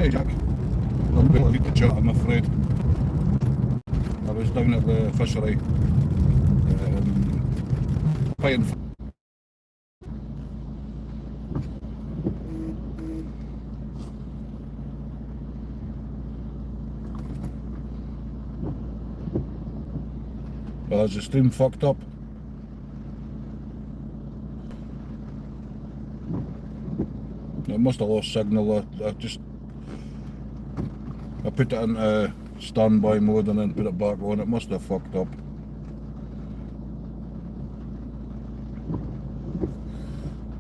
Hey Jack, not able to chat, I'm afraid. I was down at the fishery, paying for. Well, is the stream fucked up? It must have lost signal. I put it into standby mode and then put it back on. It must have fucked up.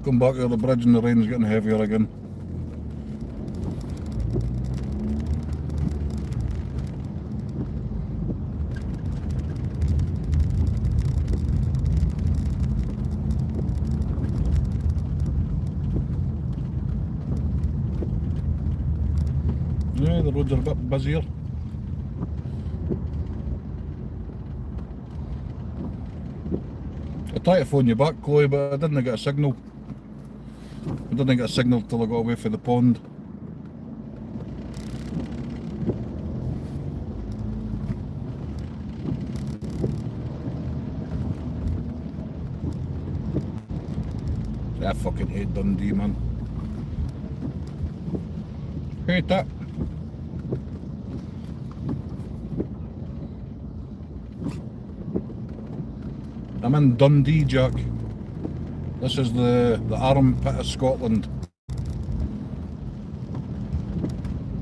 Come back here, the bridge and the rain's getting heavier again. Yeah, the roads are a bit busier. I tried to phone you back, Chloe, but I didn't get a signal. I didn't get a signal till I got away from the pond. I fucking hate Dundee, man. Hate that. I'm in Dundee, Jack. This is the armpit of Scotland.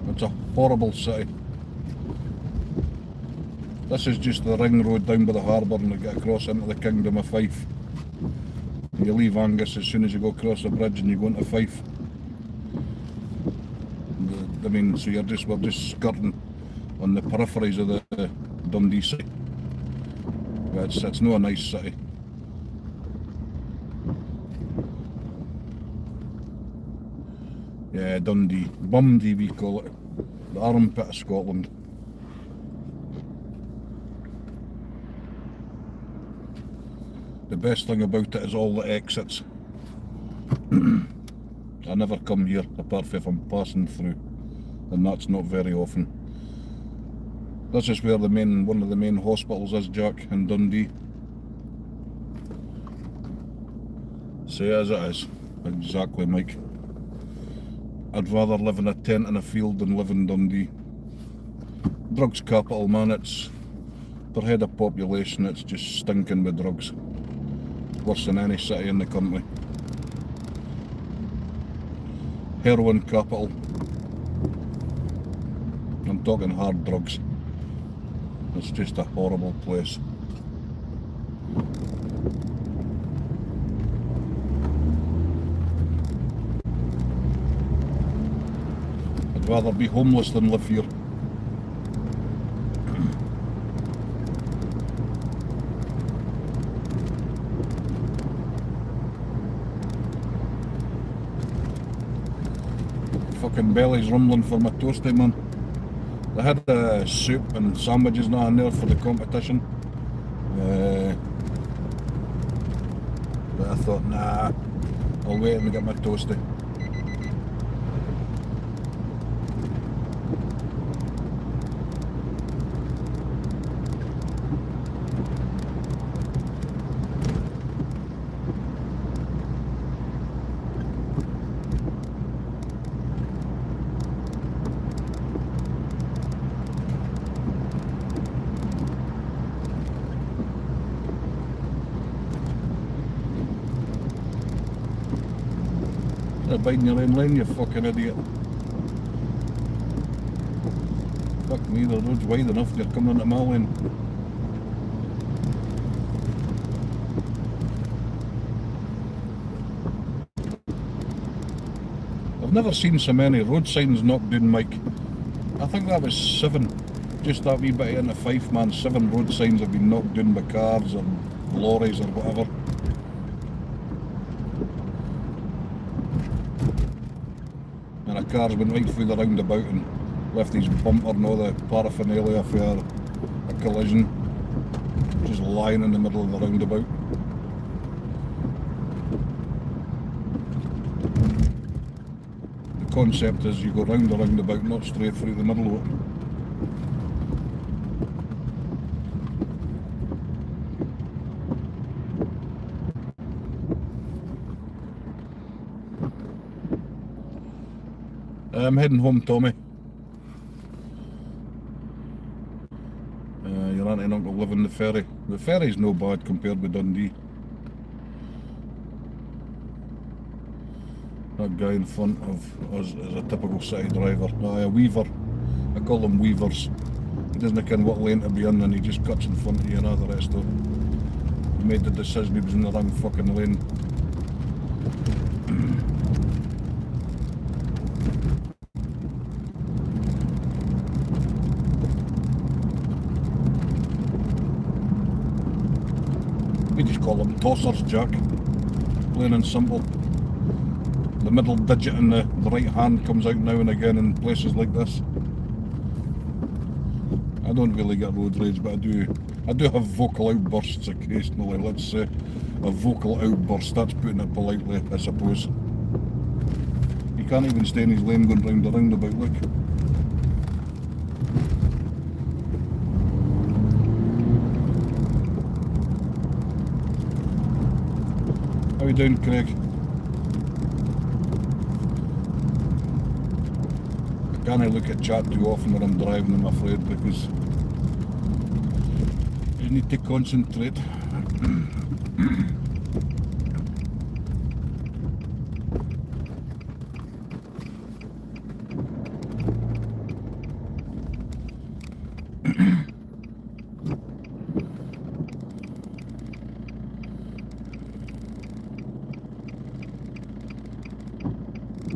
It's a horrible city. This is just the ring road down by the harbour and you get across into the Kingdom of Fife. You leave Angus as soon as you go across the bridge and you go into Fife. I mean, so we're just skirting on the peripheries of the Dundee city. It's not a nice city. Yeah, Dundee. Bumdee we call it. The armpit of Scotland. The best thing about it is all the exits. I never come here apart from if I'm passing through, and that's not very often. This is where one of the main hospitals is, Jack, in Dundee. Say as it is. Exactly, Mike. I'd rather live in a tent in a field than live in Dundee. Drugs capital, man. It's per head of population, it's just stinking with drugs. Worse than any city in the country. Heroin capital. I'm talking hard drugs. It's just a horrible place. I'd rather be homeless than live here. Fucking belly's rumbling for my toasty, man. They had soup and sandwiches now in there for the competition. But I thought, nah, I'll wait and get my toasty. You're biting your own lane, you fucking idiot. Fuck me, the road's wide enough, you're coming into my lane. I've never seen so many road signs knocked down, Mike. I think that was 7. Just that wee bit into Fife, man. 7 road signs have been knocked down by cars or lorries or whatever. And a car's went right through the roundabout and left his bumper and all the paraphernalia for a collision. Just lying in the middle of the roundabout. The concept is you go round the roundabout, not straight through the middle of it. I'm heading home, Tommy. Your auntie and uncle live in the ferry. The ferry's no bad compared with Dundee. That guy in front of us is a typical city driver. A weaver. I call them weavers. He doesn't know what lane to be in and he just cuts in front of you and all the rest of it. He made the decision he was in the wrong fucking lane. We just call them tossers, Jack. Plain and simple. The middle digit in the right hand comes out now and again in places like this. I don't really get road rage, but I do have vocal outbursts occasionally. Let's say a vocal outburst, that's putting it politely, I suppose. He can't even stay in his lane going round the roundabout, look. How you doing, Craig? I can't look at chat too often when I'm driving, I'm afraid, because you need to concentrate.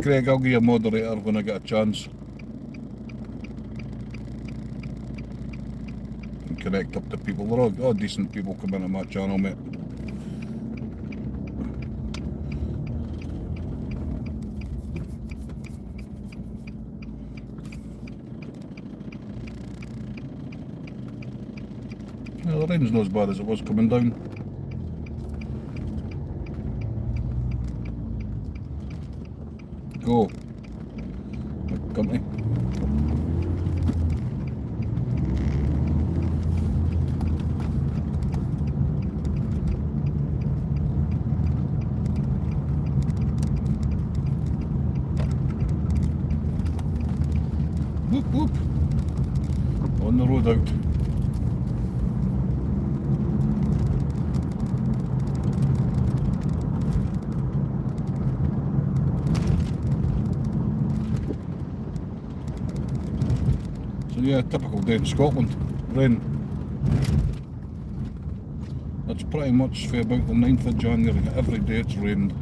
Craig, I'll give you a moderator when I get a chance. And connect up to people. They're all decent people come into my channel, mate. Well, the rain's not as bad as it was coming down. Go. Company. Whoop whoop. On the road out. So yeah, typical day in Scotland. Rain. That's pretty much for about the 9th of January. Every day it's rained.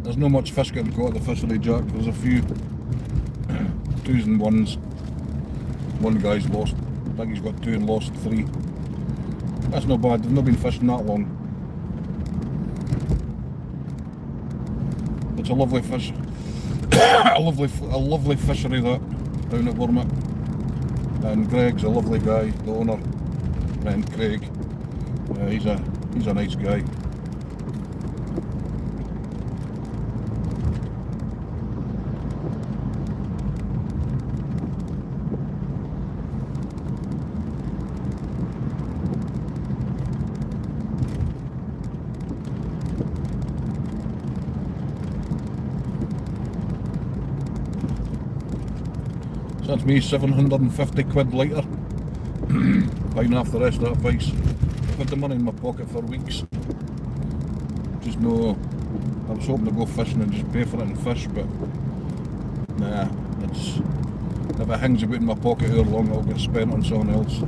There's not much fish getting caught at the fishery, Jack. There's a few twos and ones. One guy's lost. I think he's got 2 and lost 3. That's not bad. They've not been fishing that long. It's a lovely fish. a lovely fishery that down at Wormit. And Greg's a lovely guy, the owner. And Craig. He's a nice guy. So that's me, 750 quid later. Buying off the rest of that vice. I've had the money in my pocket for weeks. Just no, I was hoping to go fishing and just pay for it and fish, but nah, it's, if it hangs about in my pocket how long, it'll get spent on someone else.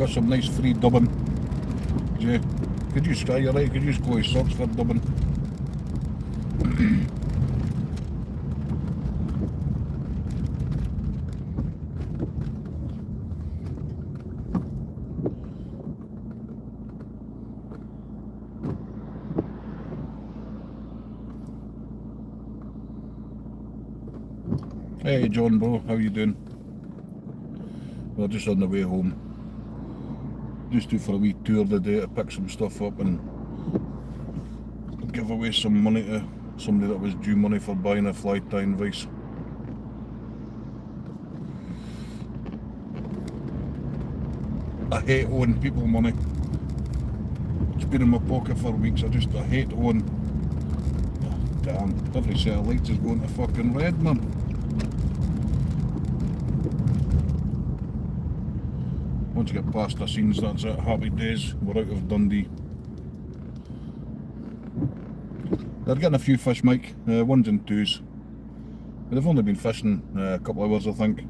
got some nice free dubbing. Yeah. Could you try your right? Could you go to socks for dubbing? Hey John bro, how you doing? We're just on the way home. Just do for a wee tour today to pick some stuff up and give away some money to somebody that was due money for buying a fly tying vise. I hate owing people money. It's been in my pocket for weeks. I hate owing. Oh, damn, every set of lights is going to fucking red, man. Once you get past the scenes, that's it. Happy days. We're out of Dundee. They're getting a few fish, Mike. Ones and twos. They've only been fishing a couple of hours, I think.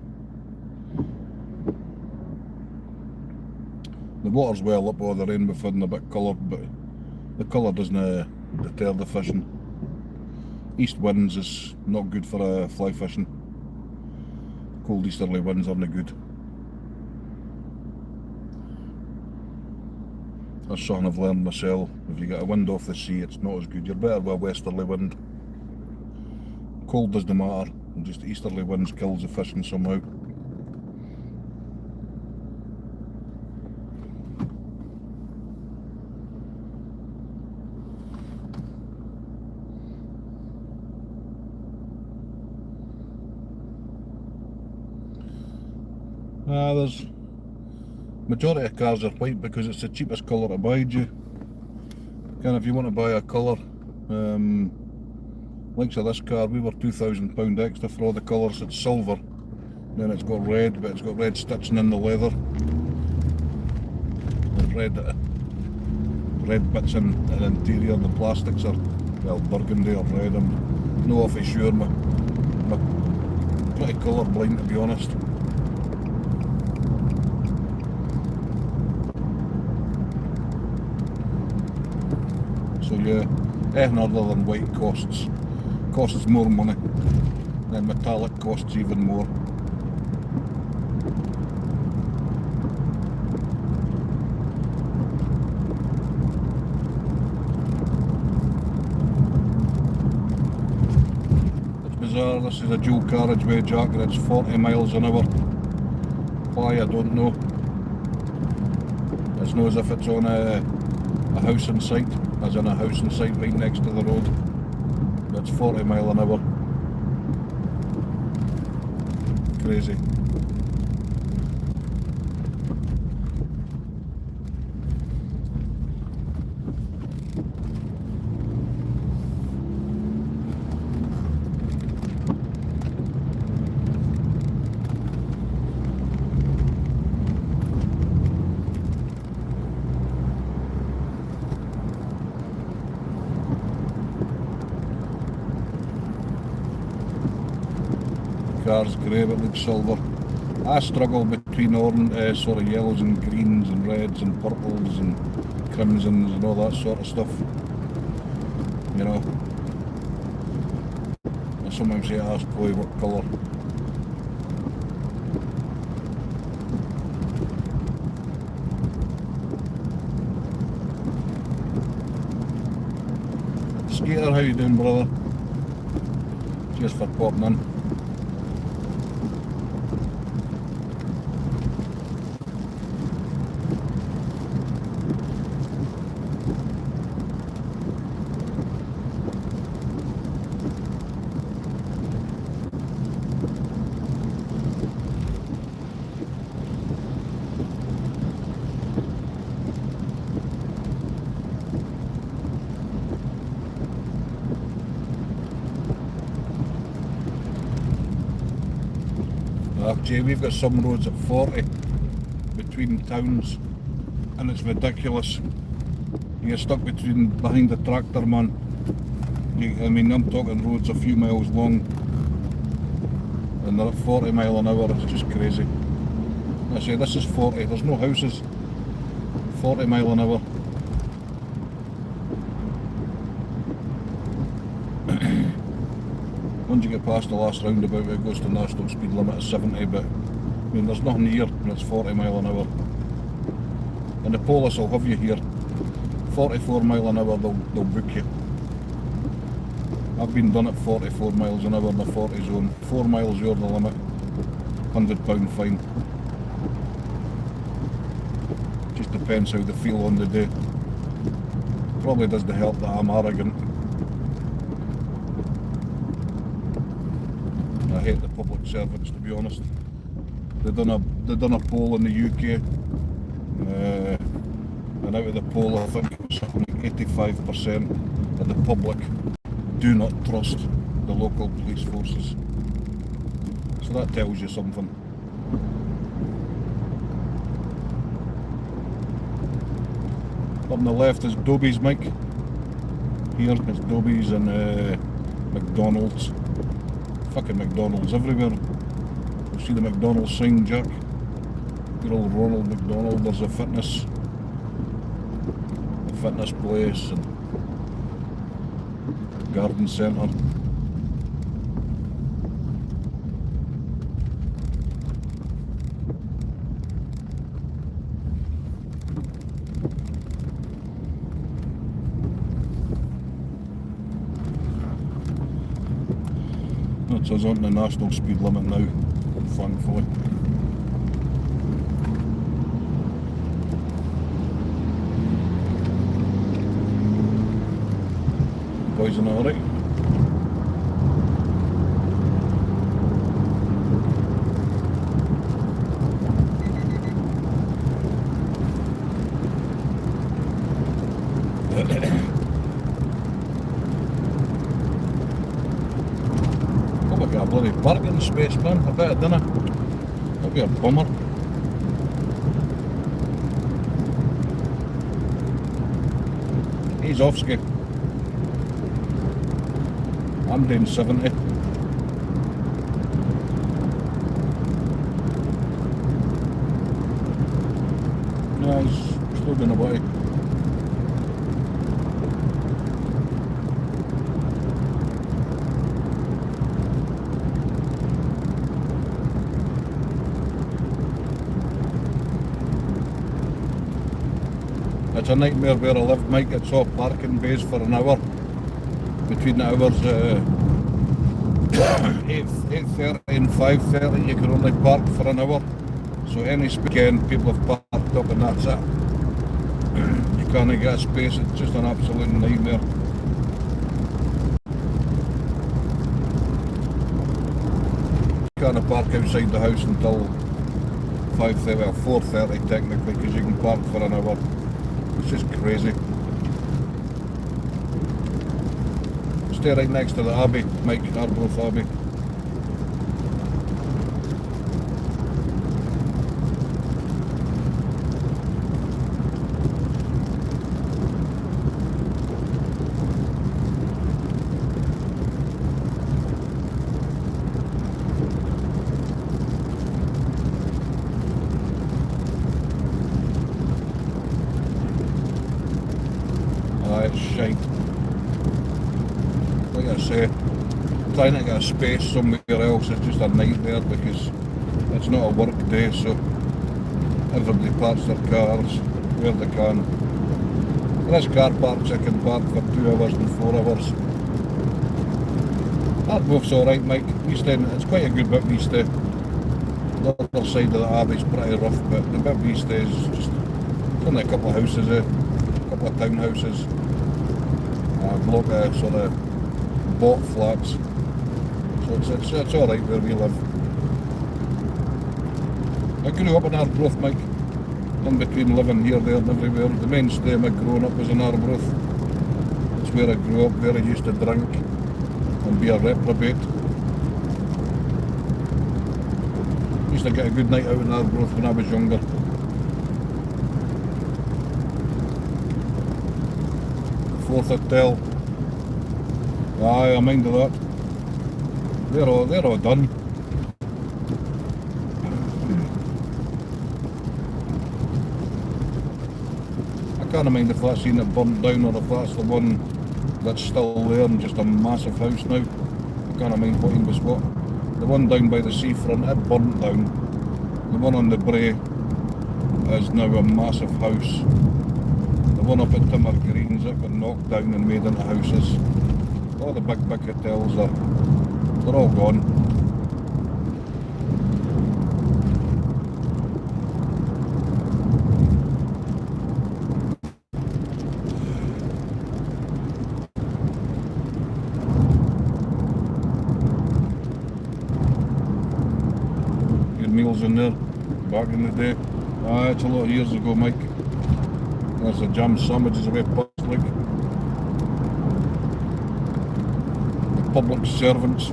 The water's well up over the rainbow and a bit coloured, but the colour doesn't deter the fishing. East winds is not good for fly fishing. Cold easterly winds aren't good. That's something I've learned myself. If you get a wind off the sea, it's not as good. You're better with a westerly wind. Cold doesn't matter, just easterly winds kills the fishing somehow. There's majority of cars are white because it's the cheapest colour to buy, and if you want to buy a colour, likes of this car, we were £2,000 extra for all the colours. It's silver, then it's got red, but it's got red stitching in the leather, and red bits in the interior. The plastics are, well, burgundy or red. I'm not awfully sure. I'm pretty colour blind, to be honest. So yeah, anything other than white costs more money, then metallic costs even more. It's bizarre. This is a dual carriageway, Jack, and it's 40 miles an hour. Why, I don't know. It's not as if it's on a house in sight, as in a house in sight right next to the road. That's 40 mile an hour. Crazy. Car's grey, but looks silver. I struggle between yellows and greens and reds and purples and crimsons and all that sort of stuff. You know, I sometimes say, ask boy what colour. Skater, how you doing, brother? Cheers for popping in. Jay, we've got some roads at 40 between towns, and it's ridiculous. You get stuck behind the tractor, man. I mean, I'm talking roads a few miles long, and they're at 40 mile an hour. It's just crazy. I say this is 40. There's no houses. 40 mile an hour. Once you get past the last roundabout, it goes to national speed limit of 70, but I mean, there's nothing here and it's 40 mile an hour. And the police will have you here. 44 mile an hour, they'll book you. I've been done at 44 miles an hour in the 40 zone. 4 miles you're the limit. £100 fine. Just depends how they feel on the day. Probably doesn't help that I'm arrogant. I hate the public servants, to be honest. They done a poll in the UK, and out of the poll I think it was something like 85% of the public do not trust the local police forces. So that tells you something. Up on the left is Dobies, Mike. Here it's Dobies and McDonald's. Fucking McDonald's everywhere. You see the McDonald's sign, Jack? Good old Ronald McDonald. There's a fitness place and garden centre. That's us on the national speed limit now, thankfully. Boys in alright. Got a bloody parking space, man. I bet I didn't. That'd be a bummer. He's off ski. I'm doing 70. No, he's slow down away. It's a nightmare where I live, Mike. It's all parking bays for an hour. Between the hours 8:30 and 5:30 you can only park for an hour. So any weekend people have parked up and that's it. You can't get a space, it's just an absolute nightmare. You can't park outside the house until 5:30 or 4:30 technically, because you can park for an hour. It's just crazy. Stay right next to the Abbey, Mike, Arbroath Abbey. It's shite. Like I say, trying to get a space somewhere else is just a nightmare because it's not a work day, so everybody parks their cars where they can. There's car parks I can park for 2 hours and 4 hours. Arbroath's alright, Mike. It's quite a good bit we stay. The other side of the Abbey's pretty rough, but the bit we stay is just only a couple of houses there, a couple of townhouses. A block of sort of bought flats, so it's alright where we live. I grew up in Arbroath, Mike, in between living here, there and everywhere. The mainstay of my growing up was in Arbroath. It's where I grew up, where I used to drink and be a reprobate. Used to get a good night out in Arbroath when I was younger. Fourth Hotel. Aye, I mind of that. They're all done. Can't mind if that's seen it burnt down or if that's the one that's still there and just a massive house now. I can't mind what was what. The one down by the seafront, it burnt down. The one on the Bray is now a massive house. The one up at Timmer Greens, it got knocked down and made into houses. All the big hotels they're all gone. Meals in there back in the day. It's a lot of years ago, Mike. There's the jam sandwiches away past like the public servants.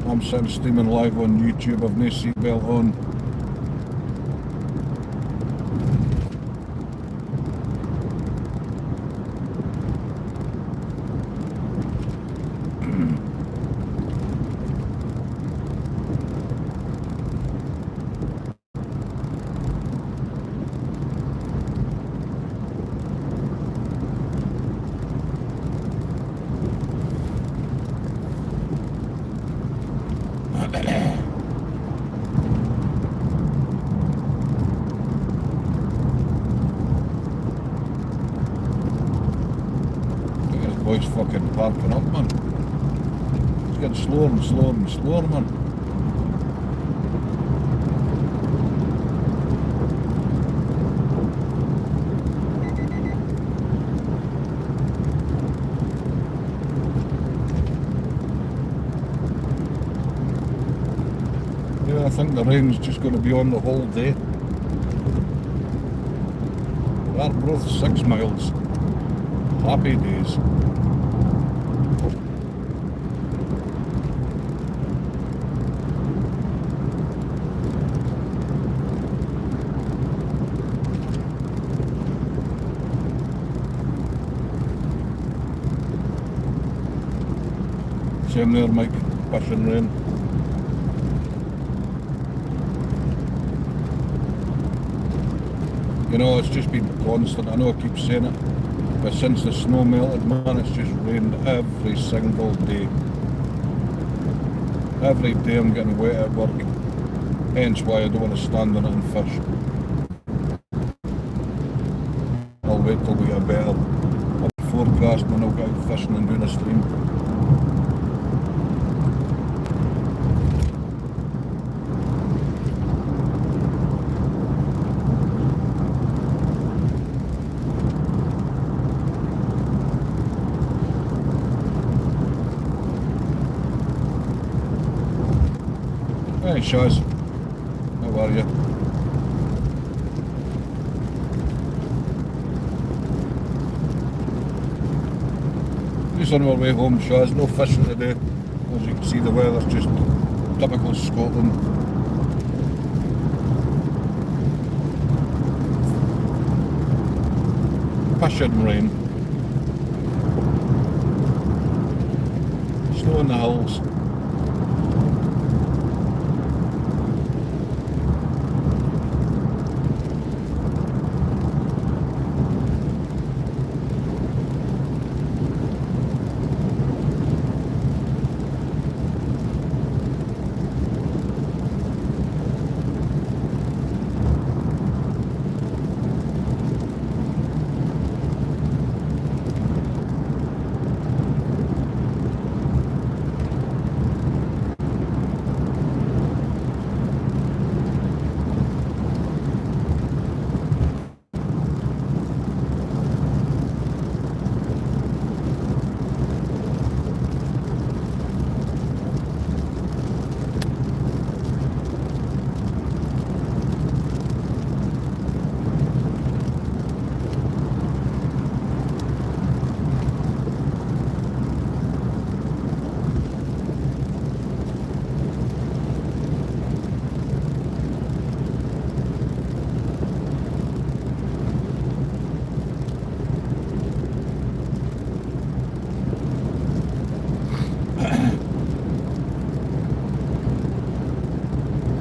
I'm sitting streaming live on YouTube. I've no seatbelt on. Boy's fucking parking up, man. It's getting slower and slower and slower, man. Yeah, I think the rain's just going to be on the whole day. Arbroath 6 miles. Happy days. Same there, Mike. Pushing rain. You know, it's just been constant. I know I keep saying it, but since the snow melted, man, it's just rained every single day. Every day I'm getting wet at work. Hence why I don't want to stand in it and fish. I'll wait till we get better forecast and then I'll get out fishing and doing a stream. Hey Shaz, how are you? Just on our way home, Shaz, no fishing today. As you can see, the weather's just typical Scotland. Pissing rain. Snow in the hills.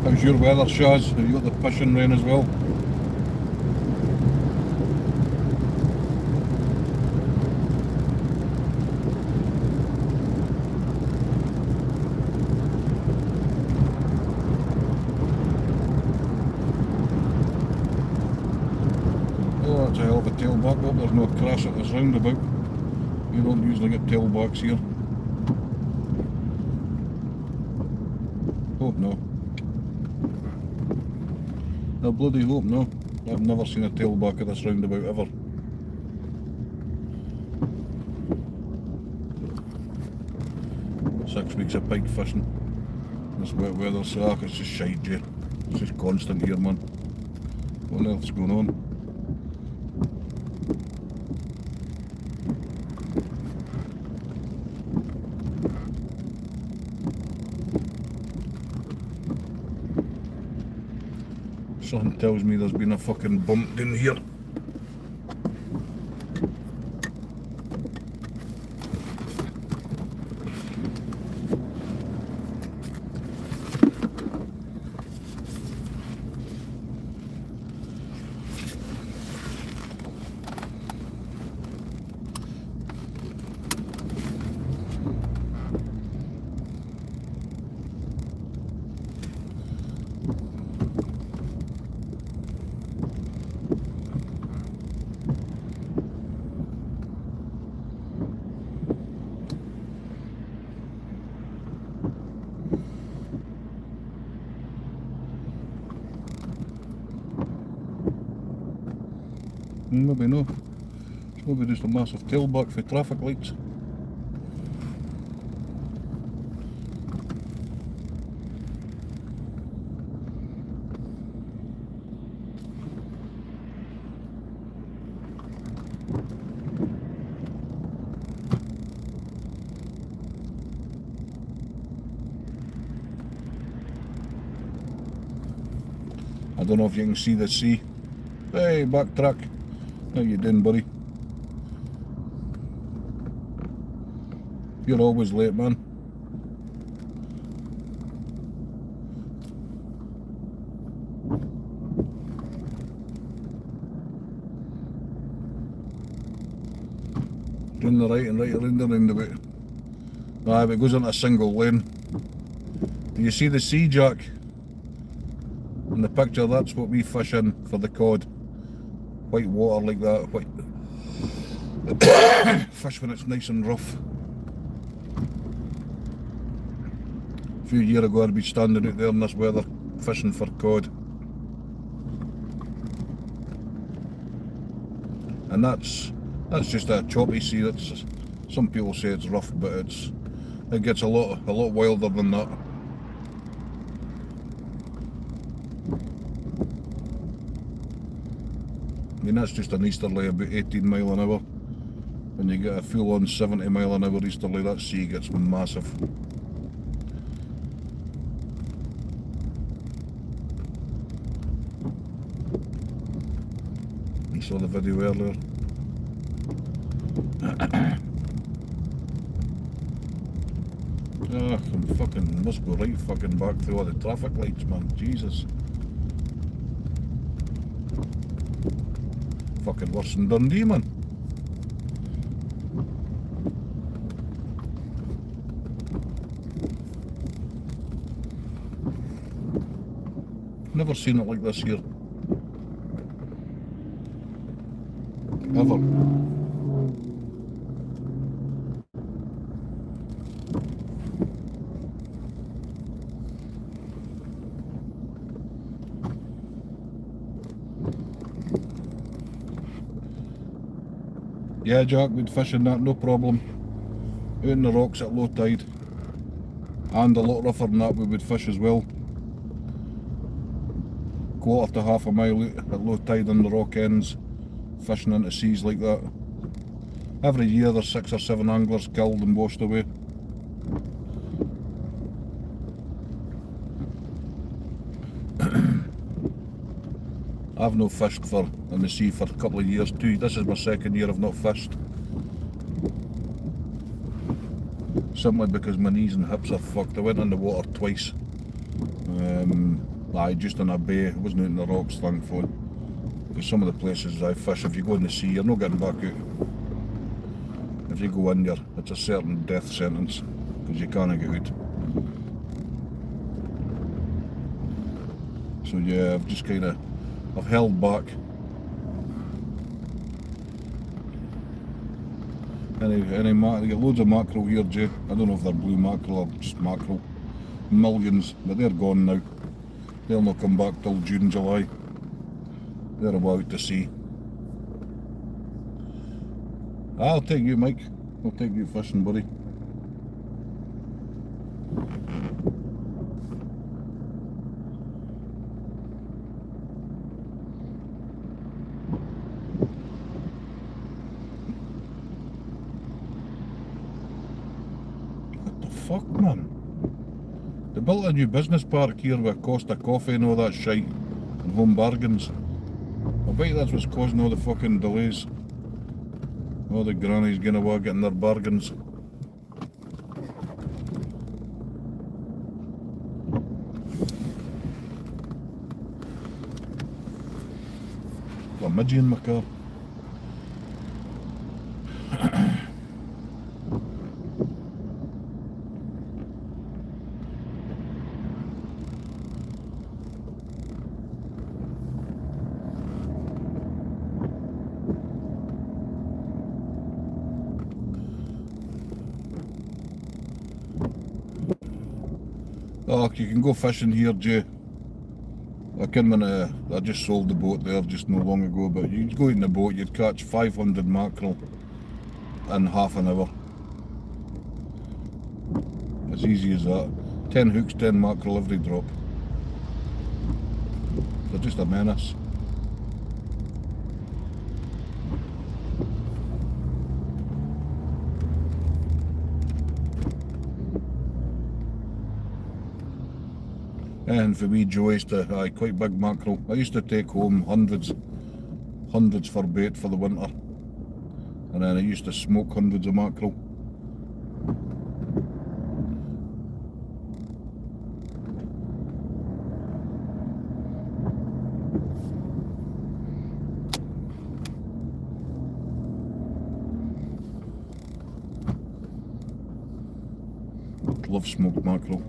How's your weather, Shaz? Have you got the pissing rain as well? back up, there's no crash at this roundabout. You don't usually get tailbacks here. Hope no. I bloody hope no. I've never seen a tailback at this roundabout ever. Six weeks of pike fishing. This wet weather, so it's just shite, Jay. It's just constant here, man. What on earth's going on? Something tells me there's been a fucking bump down here. Maybe no. It's maybe just a massive tailback for traffic lights. I don't know if you can see the sea. Hey, backtrack. How you doing, buddy? You're always late, man. Doing the right and right around the roundabout. Aye, but it goes into a single lane. Do you see the sea, Jack? In the picture, that's what we fish in for the cod. White water like that, white fish when it's nice and rough. A few years ago I'd be standing out there in this weather fishing for cod. And that's just a choppy sea. That's, some people say it's rough, but it gets a lot wilder than that. I mean, that's just an easterly about 18 mile an hour. When you get a full on 70 mile an hour easterly, that sea gets massive. You saw the video earlier. Must go right fucking back through all the traffic lights, man. Jesus. Fucking worse than Dundee, man. Never seen it like this here. Ever. Yeah, Jack, we'd fish in that, no problem. Out in the rocks at low tide. And a lot rougher than that we would fish as well. Quarter to half a mile out at low tide on the rock ends, fishing into seas like that. Every year there's 6 or 7 anglers killed and washed away. I've not fished in the sea for a couple of years too. This is my second year I've not fished. Simply because my knees and hips are fucked. I went in the water twice. Just in a bay. I wasn't out in the rocks, thankfully. Because some of the places I fish, if you go in the sea, you're not getting back out. If you go in there, it's a certain death sentence, because you can't get out. So yeah, I've held back. You get loads of mackerel here, Jay. I don't know if they're blue mackerel or just mackerel. Millions, but they're gone now. They'll not come back till June, July. They're about to sea. I'll take you, Mike. I'll take you fishing, buddy. What the fuck, man? They built a new business park here with Costa Coffee and all that shite, and Home Bargains. I bet you that's what's causing all the fucking delays. All the grannies going away getting their bargains. Got a midgie in my car. Oh, you can go fishing here, Jay. I just sold the boat there just no long ago, but you'd go in the boat, you'd catch 500 mackerel in half an hour. As easy as that. 10 hooks, 10 mackerel every drop. They're just a menace. And for me, Joe used to, quite big mackerel. I used to take home hundreds for bait for the winter. And then I used to smoke hundreds of mackerel. Love smoked mackerel.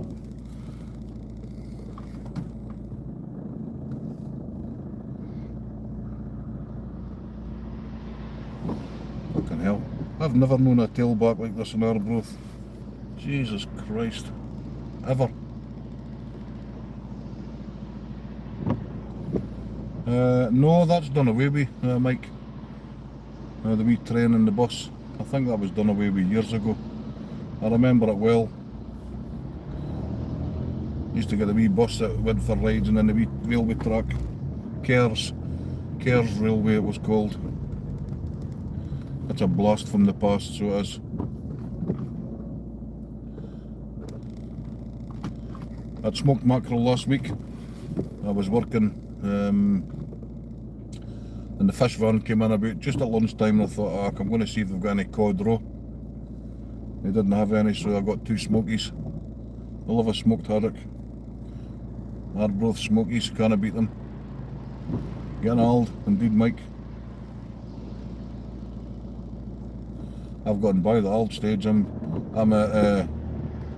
Fucking hell. I've never known a tailback like this in Arbroath. Jesus Christ. Ever. No, that's done away with, Mike. The wee train and the bus. I think that was done away with years ago. I remember it well. Used to get a wee bus that went for rides and then the wee railway track. Kerrs Railway it was called. It's a blast from the past, so it is. I'd smoked mackerel last week. I was working and the fish van came in about just at lunchtime and I thought, I'm going to see if they've got any cod raw. They didn't have any, so I got 2 smokies. I love a smoked haddock. Arbroath smokies, can't beat them. Getting old, indeed, Mike. I've gotten by the old stage. I'm at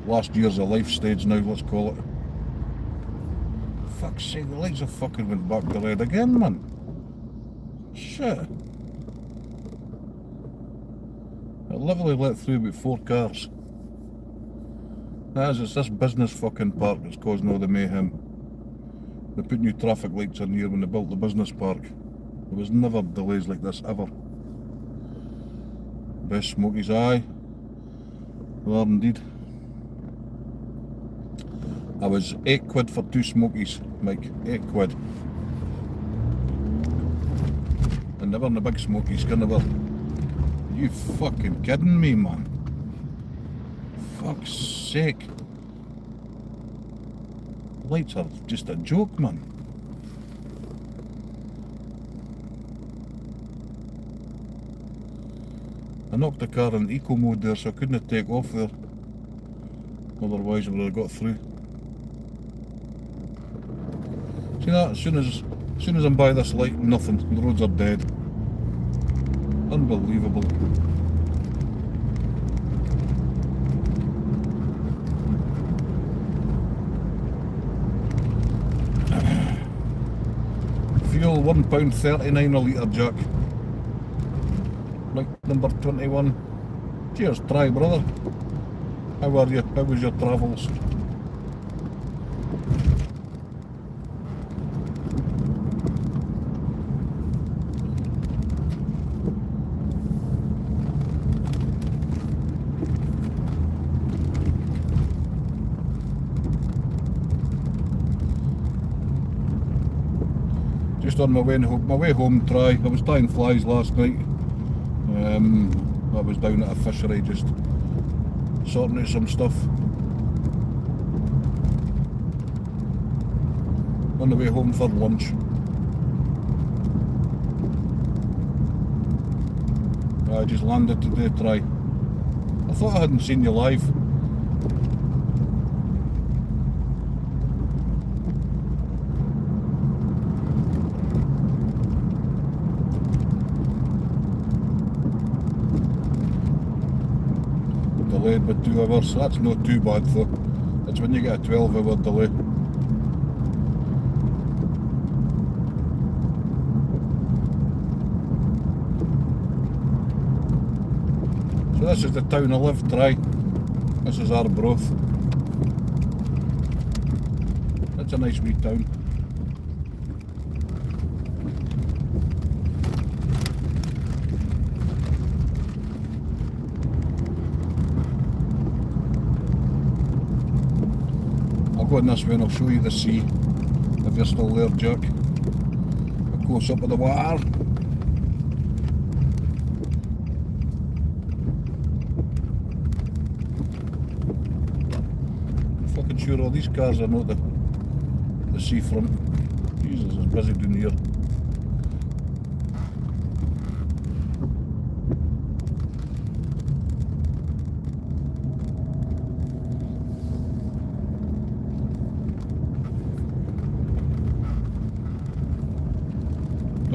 last year's a life stage now, let's call it. Fuck's sake, the lights have fucking went back to red again, man. Shit. I literally let through about 4 cars. It's this business fucking park that's causing all the mayhem. They put new traffic lights in here when they built the business park. There was never delays like this, ever. Best smokies, aye. Well, indeed. I was £8 for 2 smokies, Mike. £8. And never in the big smokies, can never. Are you fucking kidding me, man? Fuck's sake. Lights are just a joke, man. I knocked the car in eco mode there, so I couldn't take off there. Otherwise I would have got through. See that? As soon as I'm by this light, nothing. The roads are dead. Unbelievable. Fuel £1.39 a litre, Jack. Like number 21. Cheers, try brother. How are you? How was your travels? Just on my way home try. I was tying flies last night. I was down at a fishery just sorting out some stuff. On the way home for lunch. I just landed today, try. I thought I hadn't seen you live. Delayed by 2 hours, that's not too bad though. It's when you get a 12-hour delay. So this is the town I live, try. This is Arbroath. It's a nice wee town. I'll go in this way and I'll show you the sea, if you're still there, Jack. A close up of the water. I'm fucking sure all these cars are not the seafront. Jesus, it's busy down here.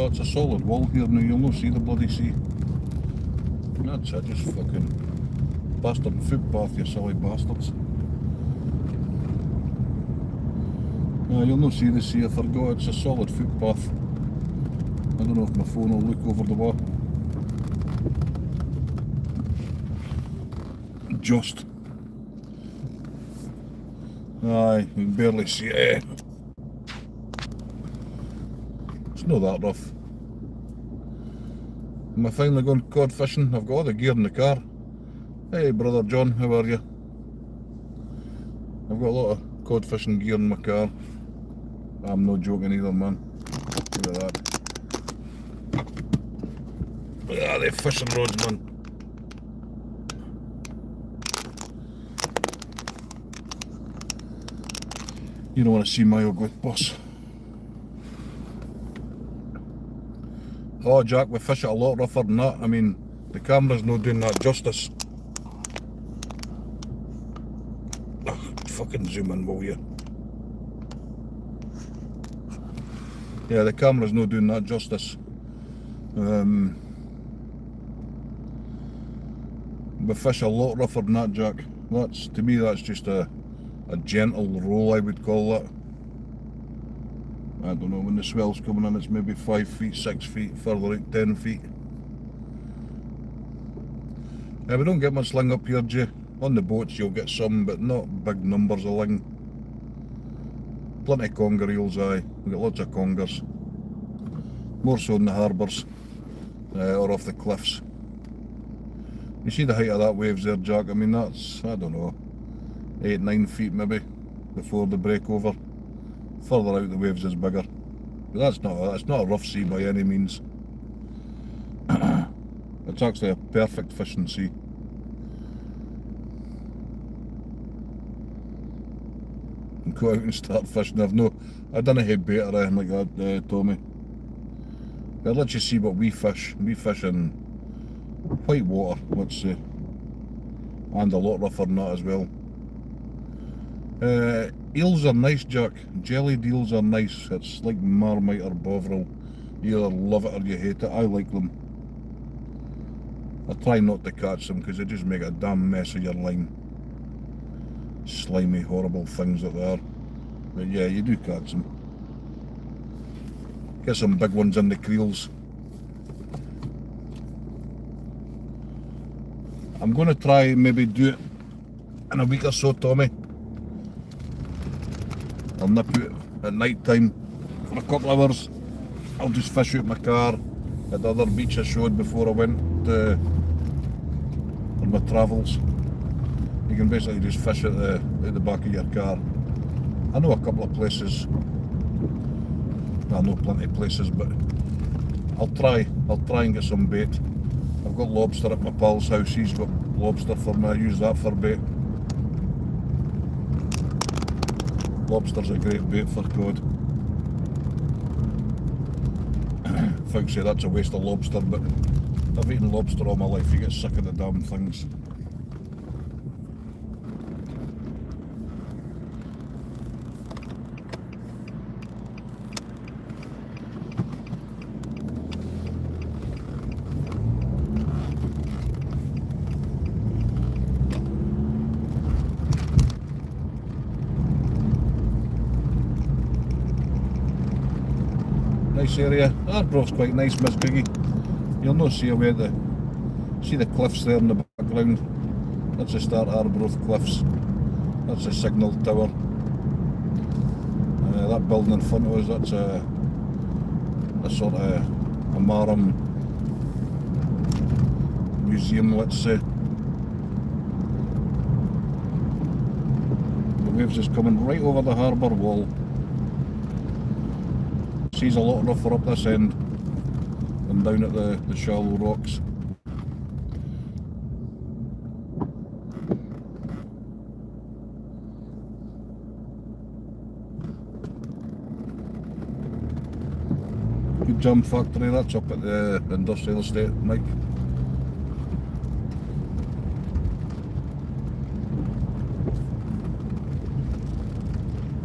Oh, it's a solid wall here now, you'll not see the bloody sea. That's it, just fucking bastard footpath, you silly bastards. No, you'll not see the sea, I forgot, it's a solid footpath. I don't know if my phone will look over the water. Just. Aye, you can barely see it. It's not that rough. Am I finally going cod fishing? I've got all the gear in the car. Hey brother John, how are you? I've got a lot of cod fishing gear in my car. I'm not joking either, man. Look at that. Ah, the fishing rods, man. You don't want to see my ugly boss. Oh Jack, we fish it a lot rougher than that. I mean, the camera's not doing that justice. Fucking zoom in, will you? Yeah, the camera's not doing that justice. We fish a lot rougher than that, Jack. That's, to me, that's just a gentle roll, I would call that. I don't know, when the swell's coming in, it's maybe 5 feet, 6 feet, further out 10 feet. Yeah, we don't get much ling up here, Jay. On the boats you'll get some, but not big numbers of ling. Plenty of conger eels, aye. We get lots of congers. More so in the harbours, or off the cliffs. You see the height of that waves there, Jack? I mean, that's, I don't know, 8, 9 feet maybe, before the break over. Further out the waves is bigger. But that's not a rough sea by any means. It's actually a perfect fishing sea. Go out and start fishing. I don't have bait or anything like that, Tommy. I'll let you see what we fish. We fish in white water, let's say. And a lot rougher than that as well. Eels are nice, Jack. Jellied eels are nice. It's like Marmite or Bovril. You either love it or you hate it. I like them. I try not to catch them because they just make a damn mess of your line. Slimy, horrible things that they are. But yeah, you do catch them. Get some big ones in the creels. I'm going to try maybe do it in a week or so, Tommy. I'll nip out at night time for a couple of hours. I'll just fish out my car at the other beach I showed before I went on my travels. You can basically just fish at the back of your car. I know a couple of places. I know plenty of places, but I'll try and get some bait. I've got lobster at my pal's house. He's got lobster for me. I use that for bait. Lobster's a great bait for cod. Folks say that's a waste of lobster, but I've eaten lobster all my life. You get sick of the damn things. Nice area. Arborough's quite nice, Miss Biggie. You'll not see away see the cliffs there in the background. That's the start Arborough Cliffs. That's the signal tower. That building in front of us, that's a sort of a Marham museum, let's say. The waves is coming right over the harbour wall. Sea's a lot rougher up this end than down at the shallow rocks. Good Jam Factory, that's up at the industrial estate, Mike.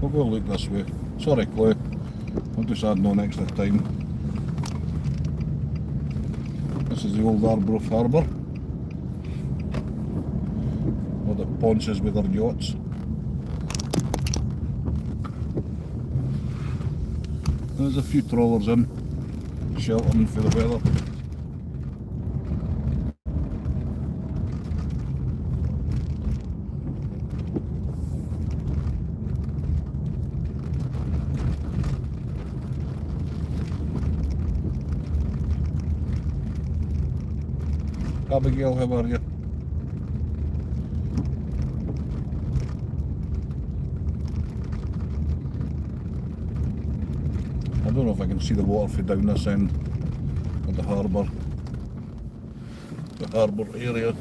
We'll go look this way. Sorry, Chloe. I'm just adding on extra time. This is the old Arborough Harbour. All the ponches with their yachts. There's a few trawlers in, sheltering for the weather. Abigail, how are you? I don't know if I can see the water from down this end of the harbour area.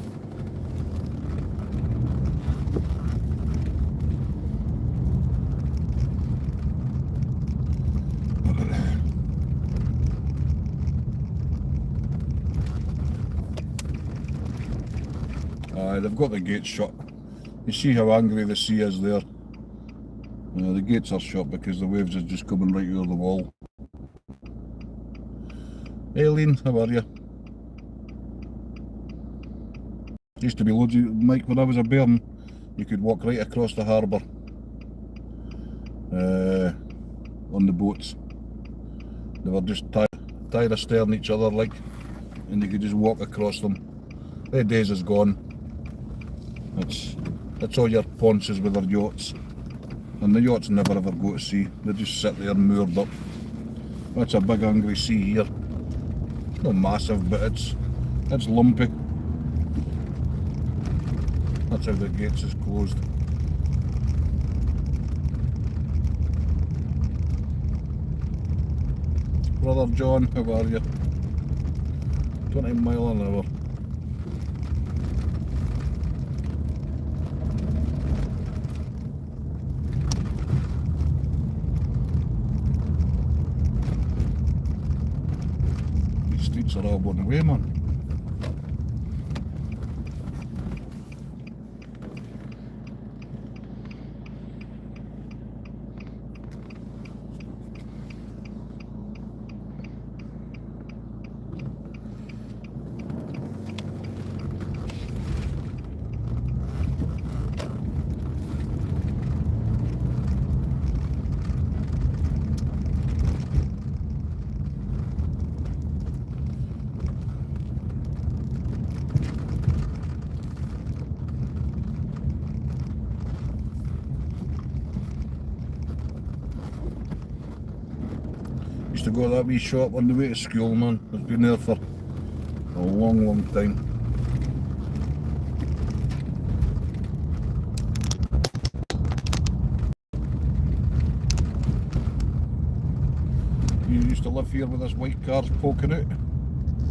They've got the gates shut. You see how angry the sea is there. The gates are shut because the waves are just coming right over the wall. Aileen, how are you? Used to be loads of, Mike, when I was a bairn, you could walk right across the harbour on the boats. They were just tied astern each other like, and you could just walk across them. Their days is gone. That's all your ponches with their yachts. And the yachts never ever go to sea. They just sit there moored up. That's a big angry sea here. It's not massive, but it's lumpy. That's how the gates is closed. Brother John, how are you? 20 mile an hour. These streets are all one way, man. used to go to that wee shop on the way to school, man. I've been there for a long, long time. You used to live here with this white cars poking out?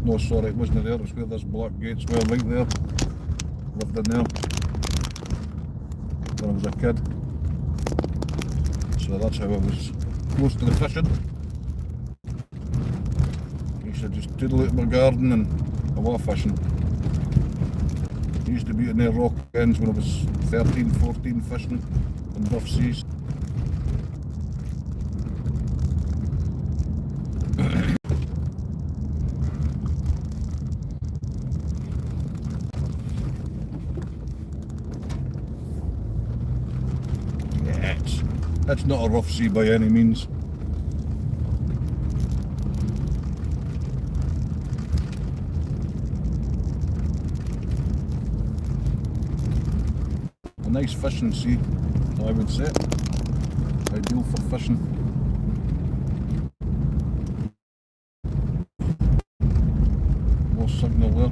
No, sorry, it wasn't there. It was where this black gates were, right there. Lived in there when I was a kid. So that's how I was close to the fishing. I used to just doodle out my garden and away fishing. I used to be in the rock ends when I was 13, 14 fishing in rough seas. It's not a rough sea by any means. A nice fishing sea, I would say. Ideal for fishing. Lost signal there.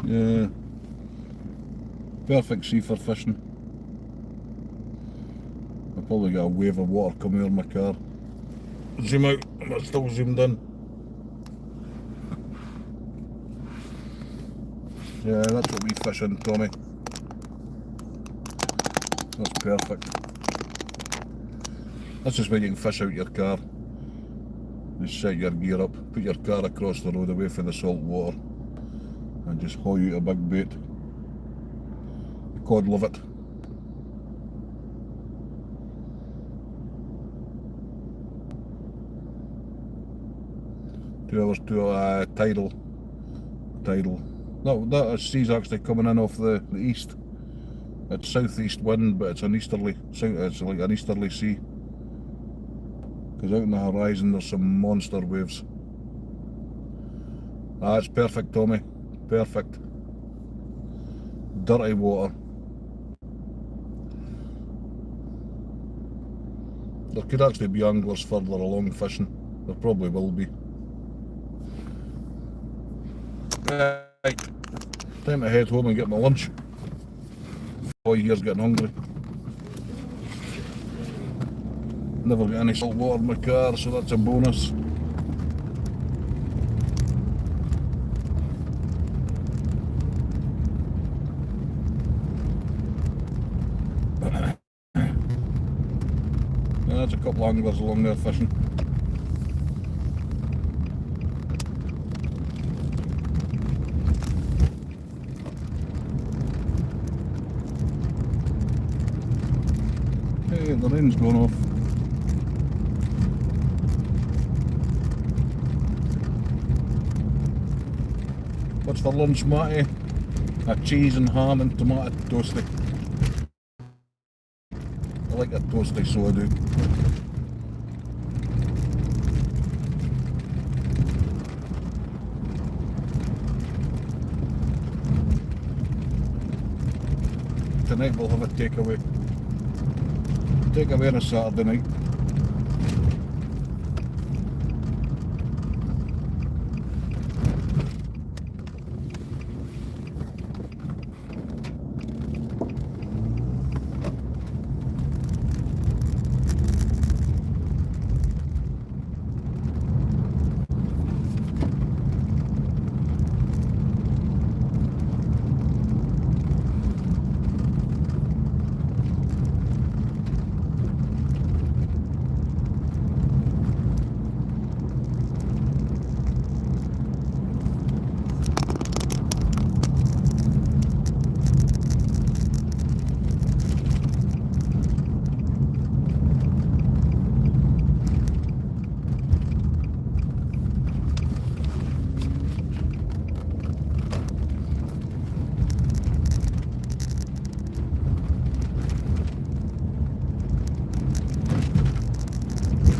Yeah, perfect sea for fishing. I probably got a wave of water coming out of my car. Zoom out, I'm still zoomed in. Yeah, that's what we fish in, Tommy. That's perfect. That's just when you can fish out your car. Just set your gear up, put your car across the road away from the salt water, and just haul you a big bait. The cod love it. Tidal. That sea's actually coming in off the east. It's southeast wind, but it's an easterly. It's like an easterly sea. Because out in the horizon there's some monster waves. Ah, it's perfect, Tommy. Perfect. Dirty water. There could actually be anglers further along fishing. There probably will be. Right. Time to head home and get my lunch. Boy here's getting hungry. Never got any salt water in my car, so that's a bonus. There's a couple of anglers along there fishing. Hey, the rain's going off. What's for lunch, Matty? A cheese and ham and tomato toasty. I like a toasty, so I do. Tonight we'll have a takeaway. Takeaway on a Saturday night.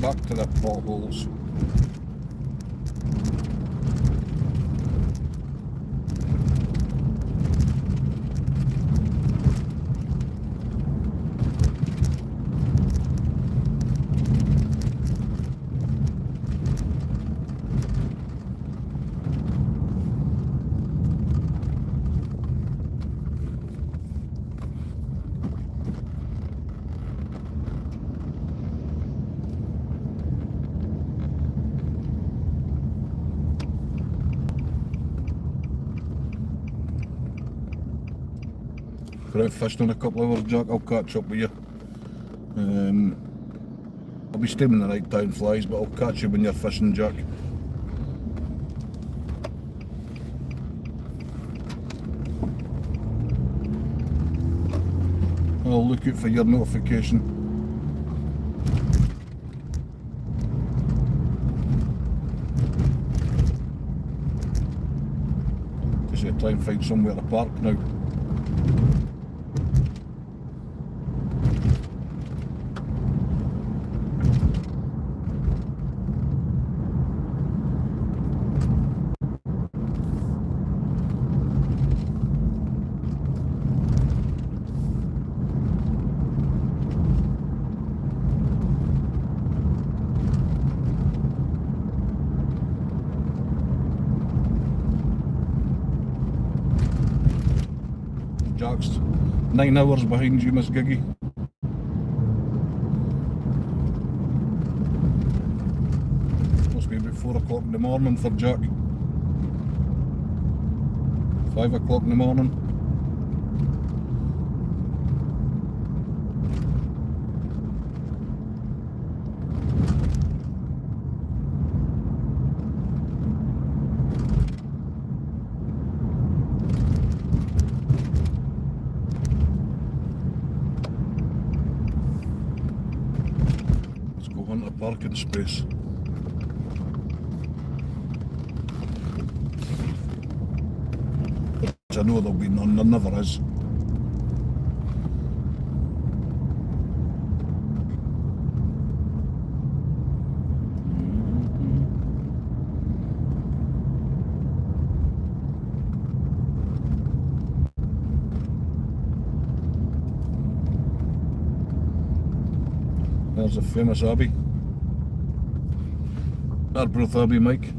back to the potholes. Got out fishing in a couple of hours, Jack. I'll catch up with you. I'll be steaming the night time flies, but I'll catch you when you're fishing, Jack. I'll look out for your notification. Just gotta try and find somewhere to park now. Jack's 9 hours behind you, Miss Giggy. Must be about 4 o'clock in the morning for Jack. 5 o'clock in the morning. On a parking space. Which I know there'll be none, there never is. There's a famous Abbey. Arbroath Abbey, Mike.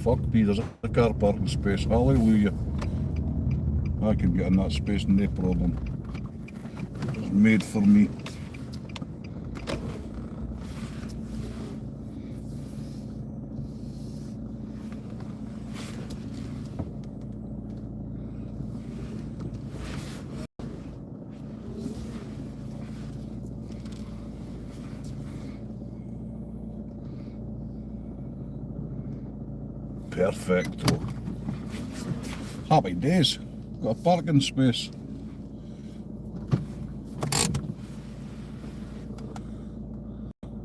Fuck me, there's a car parking space. Hallelujah. I can get in that space, no problem. It's made for me. Perfecto. Happy days. Got a parking space.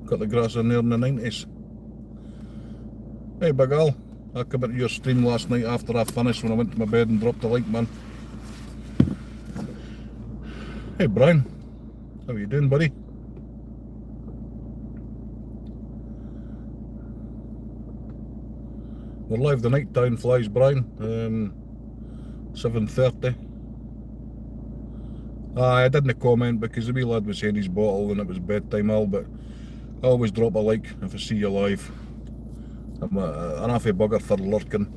Got the grass in there in the 90s. Hey Big Al, I came into your stream last night after I finished when I went to my bed and dropped the like, man. Hey Brian, how are you doing, buddy? We're live the night time flies, Brian. 7:30. I didn't comment because the wee lad was saying his bottle and it was bedtime, Al, but I always drop a like if I see you live. I'm an half a bugger for lurking.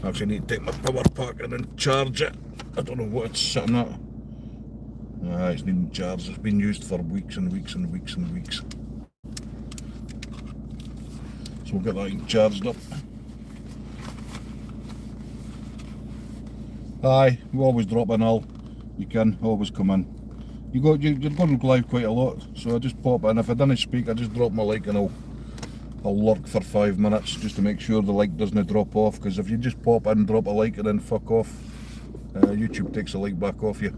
I actually need to take my power pack in and charge it. I don't know what it's sitting at. It's needing charged. It's been used for weeks and weeks and weeks and weeks. So we'll get that charged up. Aye, we always drop in, Al. You can always come in. You're going live quite a lot, so I just pop in. If I didn't speak, I just drop my like and I'll lurk for 5 minutes just to make sure the like doesn't drop off. Because if you just pop in, drop a like and then fuck off, YouTube takes the like back off you.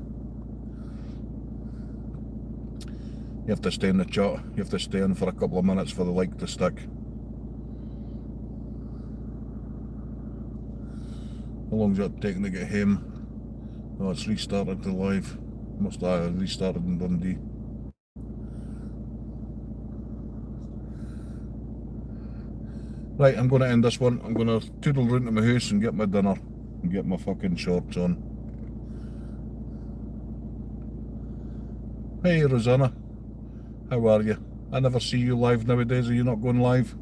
You have to stay in the chat. You have to stay in for a couple of minutes for the like to stick. How long's that taking to get home? Oh, it's restarted the live. Must have restarted in Dundee. Right, I'm going to end this one. I'm going to toodle round to my house and get my dinner and get my fucking shorts on. Hey Rosanna, how are you? I never see you live nowadays. Are you not going live?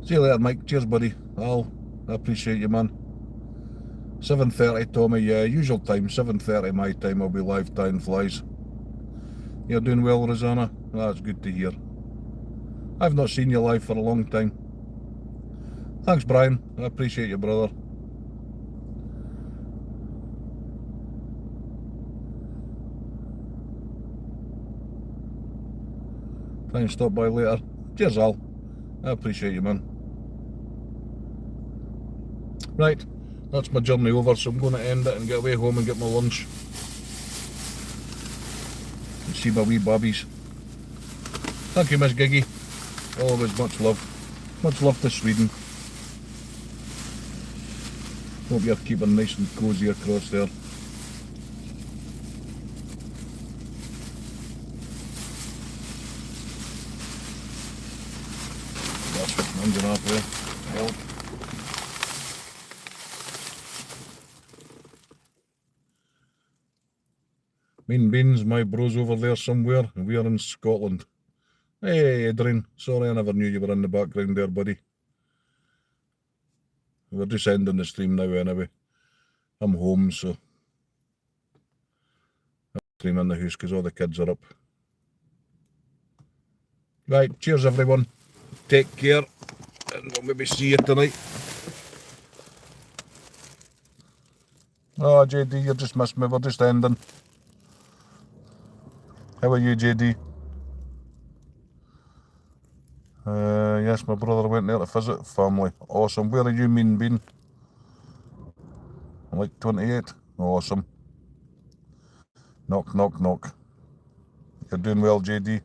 See you later, Mike. Cheers, buddy. I appreciate you, man. 7:30, Tommy. Yeah, usual time. 7:30 my time. I'll be live tying flies. You're doing well, Rosanna? That's good to hear. I've not seen you live for a long time. Thanks, Brian. I appreciate you, brother. Try and stop by later. Cheers, Al. I appreciate you, man. Right, that's my journey over, so I'm going to end it and get away home and get my lunch. And see my wee bobbies. Thank you, Miss Giggy. Always much love. Much love to Sweden. Hope you're keeping nice and cosy across there. That's what I'm going after. Help. Mean Beans, my bro's over there somewhere. We're in Scotland. Hey, Adrian. Sorry, I never knew you were in the background there, buddy. We're just ending the stream now anyway. I'm home, so I'm streaming in the house because all the kids are up. Right, cheers everyone. Take care, and we'll maybe see you tonight. Oh, JD, you just missed me. We're just ending. How are you, JD? Yes, my brother went there to visit family. Awesome. Where are you, Mean Bean? Like 28? Awesome. Knock, knock, knock. You're doing well, JD.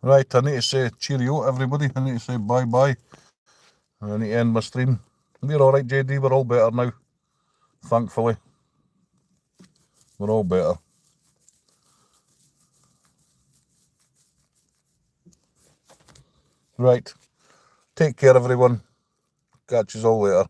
Right, I need to say cheerio, everybody. I need to say bye-bye. I need to end my stream. We're alright, JD. We're all better now. Thankfully. We're all better. Right. Take care, everyone. Catch you all later.